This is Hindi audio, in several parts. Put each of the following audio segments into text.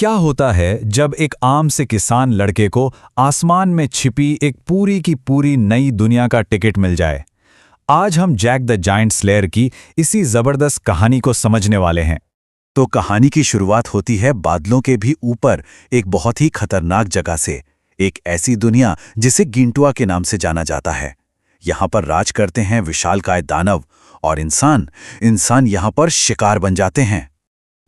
क्या होता है जब एक आम से किसान लड़के को आसमान में छिपी एक पूरी की पूरी नई दुनिया का टिकट मिल जाए। आज हम जैक द जायंट स्लेयर की इसी जबरदस्त कहानी को समझने वाले हैं। तो कहानी की शुरुआत होती है बादलों के भी ऊपर एक बहुत ही खतरनाक जगह से, एक ऐसी दुनिया जिसे गिंटुआ के नाम से जाना जाता है। यहाँ पर राज करते हैं विशालकाय दानव और इंसान यहाँ पर शिकार बन जाते हैं।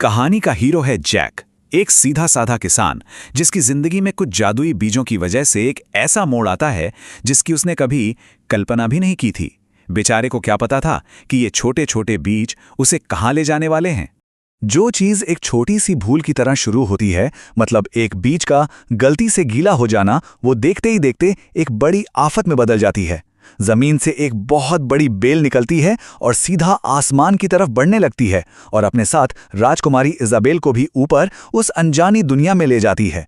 कहानी का हीरो है जैक, एक सीधा साधा किसान जिसकी जिंदगी में कुछ जादुई बीजों की वजह से एक ऐसा मोड़ आता है जिसकी उसने कभी कल्पना भी नहीं की थी। बेचारे को क्या पता था कि ये छोटे छोटे बीज उसे कहाँ ले जाने वाले हैं। जो चीज एक छोटी सी भूल की तरह शुरू होती है, मतलब एक बीज का गलती से गीला हो जाना, वो देखते ही देखते एक बड़ी आफत में बदल जाती है। जमीन से एक बहुत बड़ी बेल निकलती है और सीधा आसमान की तरफ बढ़ने लगती है और अपने साथ राजकुमारी इजाबेल को भी ऊपर उस अनजानी दुनिया में ले जाती है।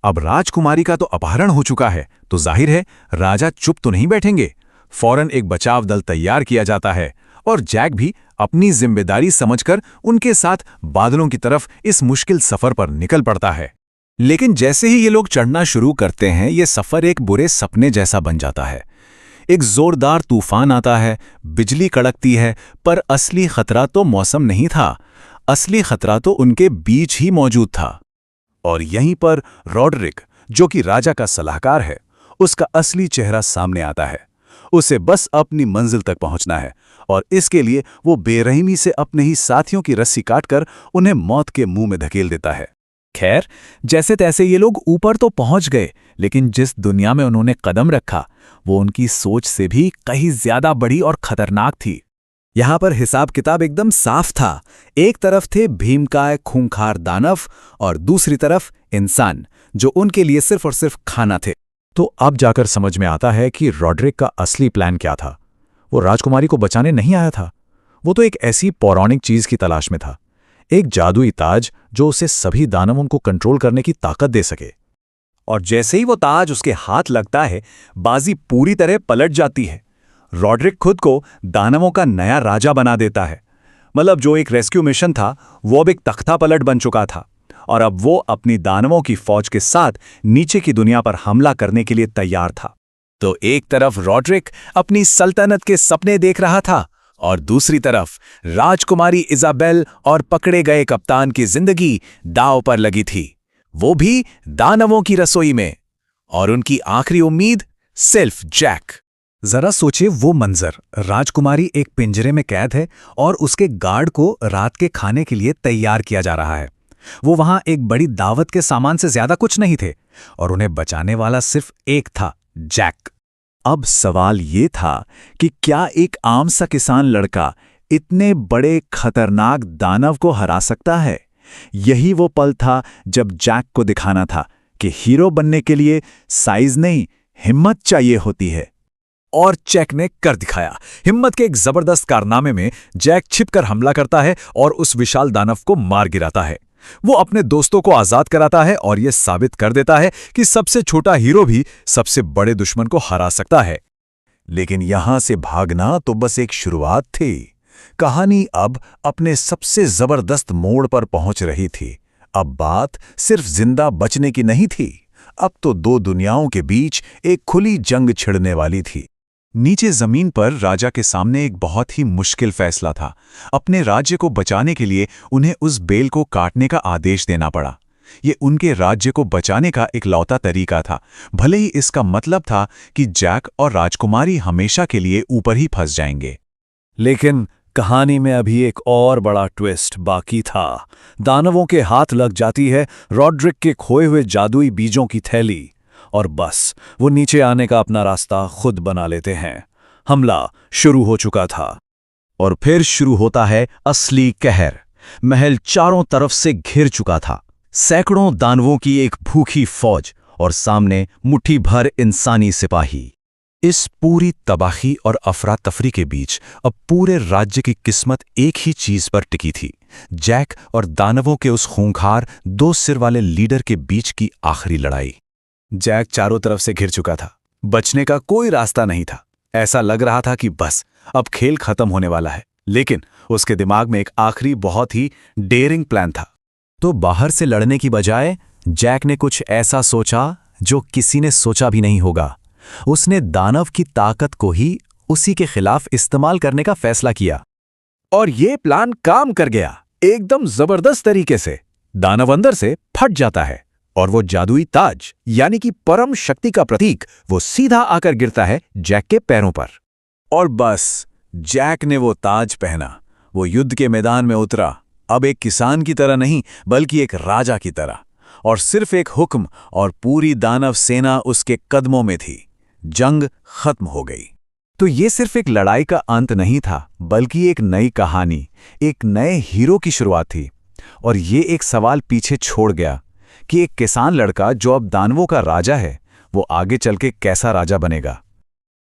अब राजकुमारी का तो अपहरण हो चुका है, तो जाहिर है राजा चुप तो नहीं बैठेंगे। फौरन एक बचाव दल तैयार किया जाता है और जैक भी अपनी जिम्मेदारी समझकर उनके साथ बादलों की तरफ इस मुश्किल सफर पर निकल पड़ता है। लेकिन जैसे ही ये लोग चढ़ना शुरू करते हैं, ये सफर एक बुरे सपने जैसा बन जाता है। एक जोरदार तूफान आता है, बिजली कड़कती है, पर असली खतरा तो मौसम नहीं था, असली खतरा तो उनके बीच ही मौजूद था। और यहीं पर रॉड्रिक, जो कि राजा का सलाहकार है, उसका असली चेहरा सामने आता है। उसे बस अपनी मंजिल तक पहुंचना है और इसके लिए वो बेरहमी से अपने ही साथियों की रस्सी काटकर उन्हें मौत के मुंह में धकेल देता है। खैर, जैसे तैसे ये लोग ऊपर तो पहुंच गए, लेकिन जिस दुनिया में उन्होंने कदम रखा वो उनकी सोच से भी कहीं ज्यादा बड़ी और खतरनाक थी। यहां पर हिसाब किताब एकदम साफ था। एक तरफ थे भीमकाय खूंखार दानव और दूसरी तरफ इंसान, जो उनके लिए सिर्फ और सिर्फ खाना थे। तो अब जाकर समझ में आता है कि रॉड्रिक का असली प्लान क्या था। वो राजकुमारी को बचाने नहीं आया था, वो तो एक ऐसी पौराणिक चीज की तलाश में था, एक जादुई ताज जो उसे सभी दानवों को कंट्रोल करने की ताकत दे सके। और जैसे ही वो ताज उसके हाथ लगता है, बाजी पूरी तरह पलट जाती है। रॉड्रिक खुद को दानवों का नया राजा बना देता है। मतलब जो एक रेस्क्यू मिशन था वो अब एक तख्ता पलट बन चुका था और अब वो अपनी दानवों की फौज के साथ नीचे की दुनिया पर हमला करने के लिए तैयार था। तो एक तरफ रॉड्रिक अपनी सल्तनत के सपने देख रहा था और दूसरी तरफ राजकुमारी इजाबेल और पकड़े गए कप्तान की जिंदगी दांव पर लगी थी, वो भी दानवों की रसोई में। और उनकी आखिरी उम्मीद सिर्फ जैक। जरा सोचिए वो मंजर, राजकुमारी एक पिंजरे में कैद है और उसके गार्ड को रात के खाने के लिए तैयार किया जा रहा है। वो वहां एक बड़ी दावत के सामान से ज्यादा कुछ नहीं थे और उन्हें बचाने वाला सिर्फ एक था, जैक। अब सवाल ये था कि क्या एक आम सा किसान लड़का इतने बड़े खतरनाक दानव को हरा सकता है? यही वो पल था जब जैक को दिखाना था कि हीरो बनने के लिए साइज नहीं, हिम्मत चाहिए होती है। और जैक ने कर दिखाया। हिम्मत के एक जबरदस्त कारनामे में जैक छिपकर हमला करता है और उस विशाल दानव को मार गिराता है। वो अपने दोस्तों को आजाद कराता है और यह साबित कर देता है कि सबसे छोटा हीरो भी सबसे बड़े दुश्मन को हरा सकता है। लेकिन यहां से भागना तो बस एक शुरुआत थी। कहानी अब अपने सबसे जबरदस्त मोड़ पर पहुंच रही थी। अब बात सिर्फ जिंदा बचने की नहीं थी, अब तो दो दुनियाओं के बीच एक खुली जंग छिड़ने वाली थी। नीचे जमीन पर राजा के सामने एक बहुत ही मुश्किल फैसला था। अपने राज्य को बचाने के लिए उन्हें उस बेल को काटने का आदेश देना पड़ा। ये उनके राज्य को बचाने का इकलौता तरीका था, भले ही इसका मतलब था कि जैक और राजकुमारी हमेशा के लिए ऊपर ही फंस जाएंगे। लेकिन कहानी में अभी एक और बड़ा ट्विस्ट बाकी था। दानवों के हाथ लग जाती है रॉड्रिक के खोए हुए जादुई बीजों की थैली और बस वो नीचे आने का अपना रास्ता खुद बना लेते हैं। हमला शुरू हो चुका था और फिर शुरू होता है असली कहर। महल चारों तरफ से घिर चुका था, सैकड़ों दानवों की एक भूखी फौज और सामने मुट्ठी भर इंसानी सिपाही। इस पूरी तबाही और अफरा तफरी के बीच अब पूरे राज्य की किस्मत एक ही चीज पर टिकी थी, जैक और दानवों के उस खूंखार दो सिर वाले लीडर के बीच की आखिरी लड़ाई। जैक चारों तरफ से घिर चुका था, बचने का कोई रास्ता नहीं था। ऐसा लग रहा था कि बस अब खेल खत्म होने वाला है। लेकिन उसके दिमाग में एक आखिरी बहुत ही डेयरिंग प्लान था। तो बाहर से लड़ने की बजाय जैक ने कुछ ऐसा सोचा जो किसी ने सोचा भी नहीं होगा। उसने दानव की ताकत को ही उसी के खिलाफ इस्तेमाल करने का फैसला किया। और ये प्लान काम कर गया, एकदम जबरदस्त तरीके से। दानव अंदर से फट जाता है और वो जादुई ताज यानी कि परम शक्ति का प्रतीक वो सीधा आकर गिरता है जैक के पैरों पर। और बस जैक ने वो ताज पहना, वो युद्ध के मैदान में उतरा, अब एक किसान की तरह नहीं बल्कि एक राजा की तरह। और सिर्फ एक हुक्म और पूरी दानव सेना उसके कदमों में थी। जंग खत्म हो गई। तो ये सिर्फ एक लड़ाई का अंत नहीं था, बल्कि एक नई कहानी, एक नए हीरो की शुरुआत थी। और ये एक सवाल पीछे छोड़ गया कि एक किसान लड़का जो अब दानवों का राजा है, वो आगे चल के कैसा राजा बनेगा।